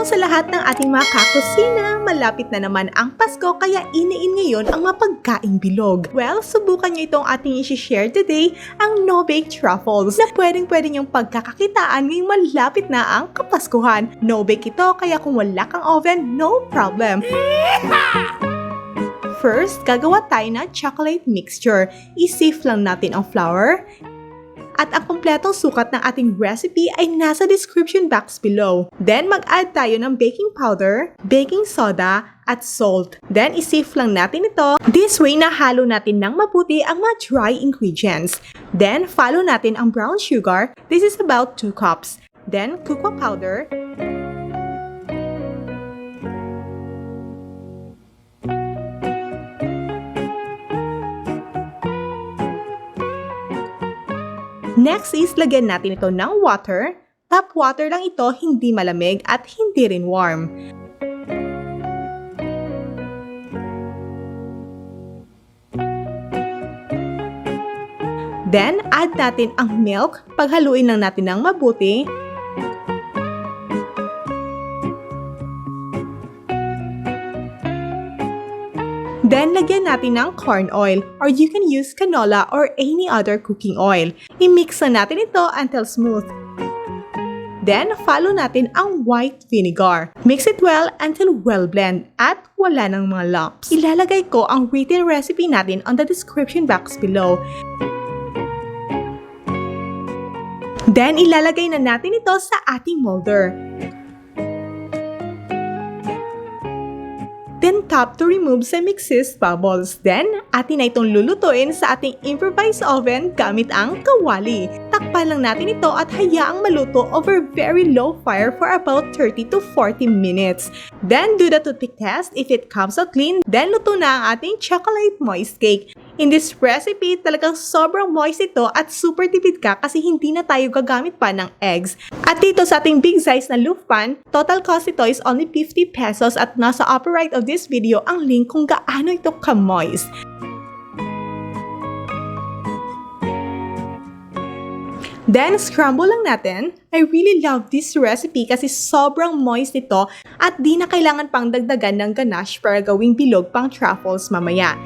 Hello sa lahat ng ating mga kakusina! Malapit na naman ang Pasko kaya iniin ngayon ang mapagkaing bilog. Well, subukan nyo itong ating isi-share today, ang no-bake truffles na pwedeng-pwede nyong pagkakakitaan ngayong malapit na ang Kapaskuhan. No-bake ito kaya kung wala kang oven, no problem. First, gagawa tayo ng chocolate mixture. I-sieve lang natin ang flour. At ang kumpletong sukat ng ating recipe ay nasa description box below. Then, mag-add tayo ng baking powder, baking soda, at salt. Then, i-sieve lang natin ito. This way, nahalo natin ng mabuti ang mga dry ingredients. Then, follow natin ang brown sugar. This is about 2 cups. Then, cocoa powder. Next is, lagyan natin ito ng water. Tap water lang ito, hindi malamig at hindi rin warm. Then, add natin ang milk. Paghaluin lang natin ng mabuti. Then, lagyan natin ng corn oil or you can use canola or any other cooking oil. I-mix na natin ito until smooth. Then, follow natin ang white vinegar. Mix it well until well blend at wala ng mga lumps. Ilalagay ko ang written recipe natin on the description box below. Then, ilalagay na natin ito sa ating molder. Then, tap to remove some excess bubbles. Then, atin na itong lulutuin sa ating improvised oven gamit ang kawali. Takpan lang natin ito at hayaang maluto over very low fire for about 30 to 40 minutes. Then, do the toothpick test. If it comes out clean, then luto na ang ating chocolate moist cake. In this recipe, talagang sobrang moist ito at super tipid ka kasi hindi na tayo gagamit pa ng eggs. At dito sa ating big size na loaf pan, total cost ito is only 50 pesos at nasa upper right of this video ang link kung gaano ito ka-moist. Then, scramble lang natin. I really love this recipe kasi sobrang moist ito at di na kailangan pang dagdagan ng ganache para gawing bilog pang truffles mamaya.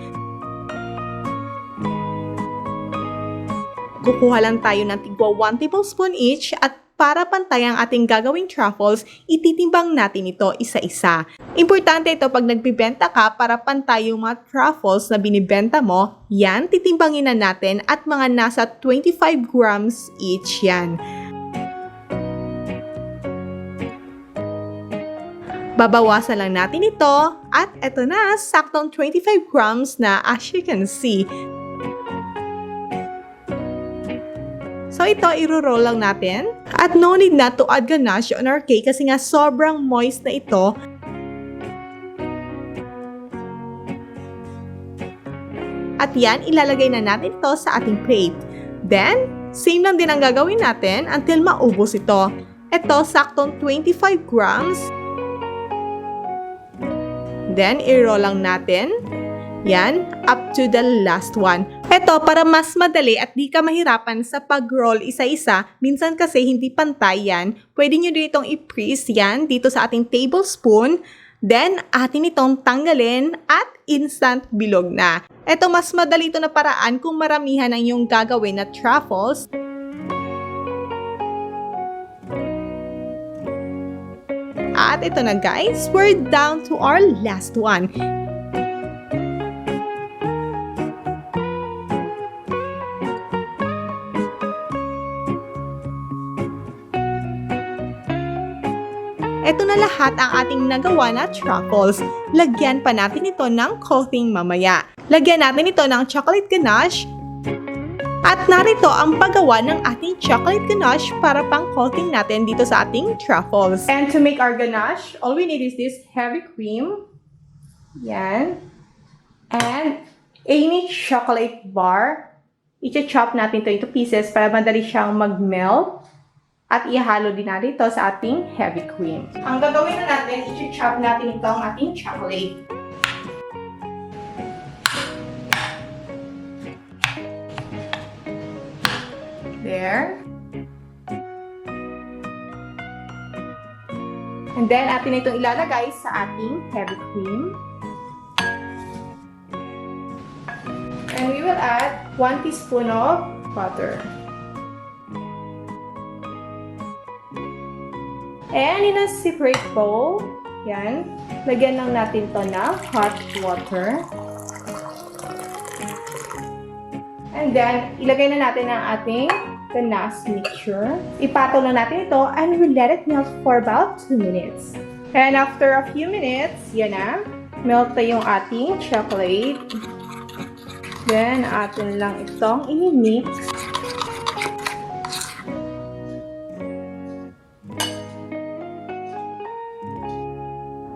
Kukuha lang tayo ng tigwa 1 tablespoon each at para pantay ang ating gagawing truffles, ititimbang natin ito isa-isa. Importante ito pag nagbibenta ka para pantay yung mga truffles na binibenta mo, yan, titimbangin na natin at mga nasa 25 grams each yan. Babawasan lang natin ito at eto na, saktong 25 grams na as you can see. So ito, iro-roll lang natin. At no need na to add ganache on our cake kasi nga sobrang moist na ito. At yan, ilalagay na natin ito sa ating plate. Then, same lang din ang gagawin natin until maubos ito. Ito, saktong 25 grams. Then, i-roll lang natin. Yan, up to the last one. Ito, para mas madali at di ka mahirapan sa pag-roll isa-isa, minsan kasi hindi pantay yan, pwede nyo din itong i-press yan dito sa ating tablespoon. Then, atin itong tanggalin at instant bilog na. Ito, mas madali ito na paraan kung maramihan ang iyong gagawin na truffles. At ito na guys, we're down to our last one. Ito na lahat ang ating nagawa na truffles. Lagyan pa natin ito ng coating mamaya. Lagyan natin ito ng chocolate ganache. At narito ang paggawa ng ating chocolate ganache para pang coating natin dito sa ating truffles. And to make our ganache, all we need is this heavy cream. Yan. And any chocolate bar. I-chop natin ito into pieces para madali siyang mag-melt. At ihalo din natin ito sa ating heavy cream. Ang gagawin na natin, i-chop natin ito ang ating chocolate. There. And then, atin na itong ilalagay sa ating heavy cream. And we will add 1 teaspoon of butter. And in a separate bowl, yan, lagyan lang natin to ng hot water. And then, ilagay na natin ang ating ganache mixture. Ipatong na natin ito and we let it melt for about 2 minutes. And after a few minutes, yan na, melt na yung ating chocolate. Then, atin lang itong i-mix.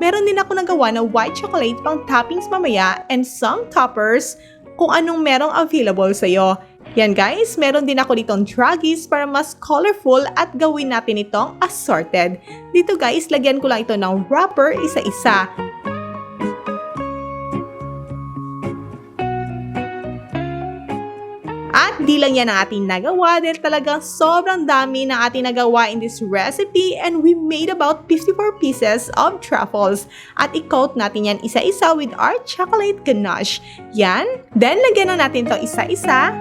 Meron din ako nagawa na white chocolate pang toppings mamaya and some toppers kung anong merong available sa'yo. Yan guys, meron din ako ditong druggies para mas colorful at gawin natin itong assorted. Dito guys, lagyan ko lang ito ng wrapper isa-isa. At di lang yan ang ating nagawa dahil talagang sobrang dami na ating nagawa in this recipe and we made about 54 pieces of truffles. At i-coat natin yan isa-isa with our chocolate ganache. Yan. Then, lagyan na natin to isa-isa.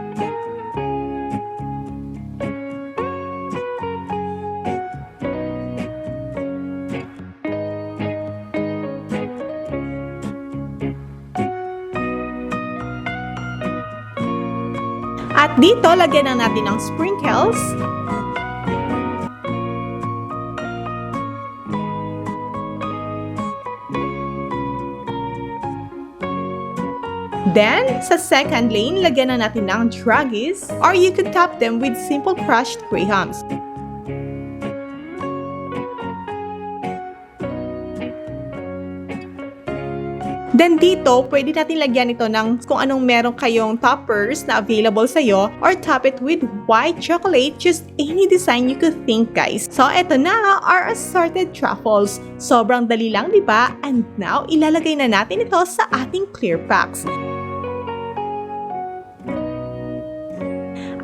At dito, lagyan na natin ng sprinkles. Then, sa second lane, lagyan na natin ng druggies or you could top them with simple crushed grahams. Then dito, pwede natin lagyan ito ng kung anong meron kayong toppers na available sa'yo or top it with white chocolate, just any design you could think guys. So eto na our assorted truffles. Sobrang dali lang, di ba? And now, ilalagay na natin ito sa ating clear packs.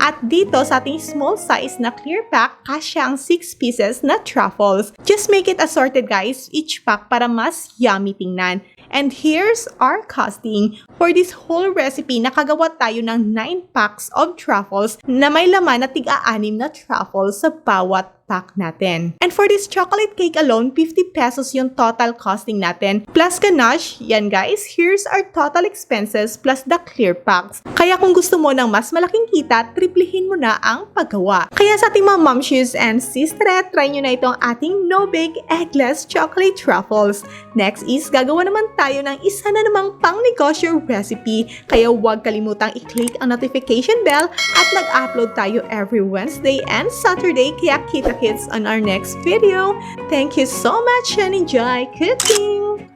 At dito sa ating small size na clear pack, kasya ang 6 pieces na truffles. Just make it assorted guys, each pack para mas yummy tingnan. And here's our costing. For this whole recipe, nakagawa tayo ng 9 packs of truffles na may laman na tig-6 na truffles sa bawat pack natin. And for this chocolate cake alone, 50 pesos yung total costing natin. Plus ganache, yan guys, here's our total expenses plus the clear packs. Kaya kung gusto mo ng mas malaking kita, triplehin mo na ang paggawa. Kaya sa ating mga momshies and sisteret, try nyo na itong ating no-bake eggless chocolate truffles. Next is, gagawa naman tayo ng isa na namang pang-negosyo recipe. Kaya huwag kalimutang i-click ang notification bell at mag-upload tayo every Wednesday and Saturday. Kaya kita-kits on our next video. Thank you so much and enjoy cooking!